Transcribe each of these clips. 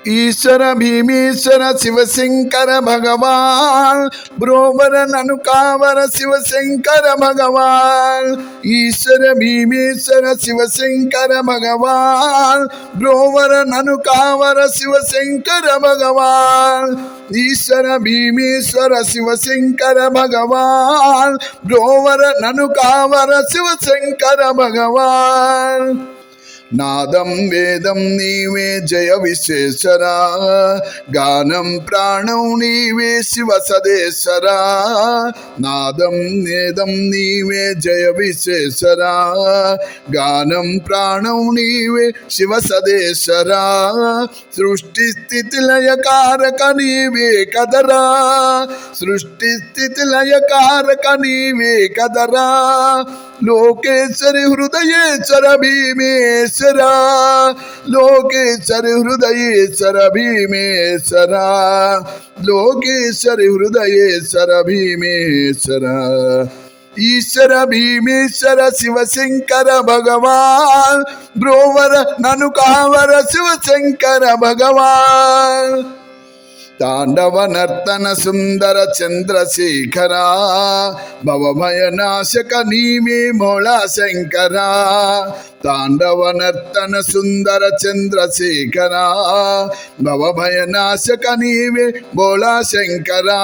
ईश्वर भीमेश्वर शिवशंकर भगवान ब्रोवर ननुकावर शिवशंकर भगवान। ईश्वर भीमेश्वर शिवशंकर भगवान ब्रोवर ननुकावर शिवशंकर भगवान। ईश्वर भीमेश्वर शिवशंकर भगवान ब्रोवर ननुकावर शिवशंकर भगवान। नादं वेदं नीवे जय विश्वेश्वरा, गानं प्राणं नीवे शिव सदेश्वरा। नादं वेदं नीवे जय विश्वेश्वरा, गानं प्राणं नीवे शिव सदेश्वरा। सृष्टि स्थिति लय कारक नीवे कदरा, सृष्टि स्थिति लय कारक नीवे कदरा। लोकेश्वर हृदयेश्वर भीमेश्वर, लोकेश्वर हृदयेश्वर भीमेश्वर, लोकेश्वर हृदयेश्वर भीमेश्वर। ईश्वर भीमेश्वर शिवशंकर भगवान ब्रोवर ननुकावर शिवशंकर भगवान। तांडव नर्तन सुंदर चंद्रशेखरा, भवभयनाशक नीवे भोला शंकरा। तांडव नर्तन सुंदर चंद्रशेखरा, भवभयनाशक नीवे भोला शंकरा।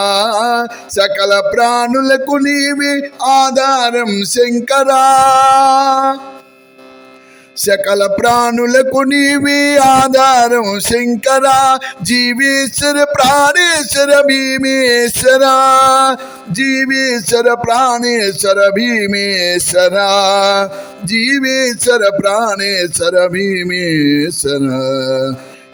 सकल प्राणुలకు నీవే ఆధారం శంకరా, सकल प्राणुలకు నీవే ఆధారం శంకరా। జీవేశ్వర ప్రాణేశ్వర భీమేశ్వర, జీవేశ్వర ప్రాణేశ్వర భీమేశ్వర, జీవేశ్వర ప్రాణేశ్వర భీమేశ్వర।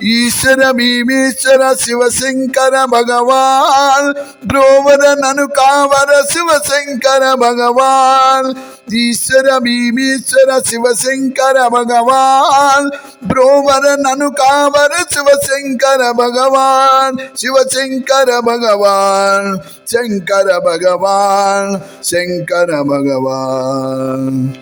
ईश्वर भीमेश्वर शिवशंकर भगवान ब्रोवर ननुकावर शिवशंकर भगवान। ईश्वर भीमेश्वर शिवशंकर भगवान ब्रोवर ननुकावर शिवशंकर भगवान। शिवशंकर भगवान शंकर भगवान शंकर भगवान।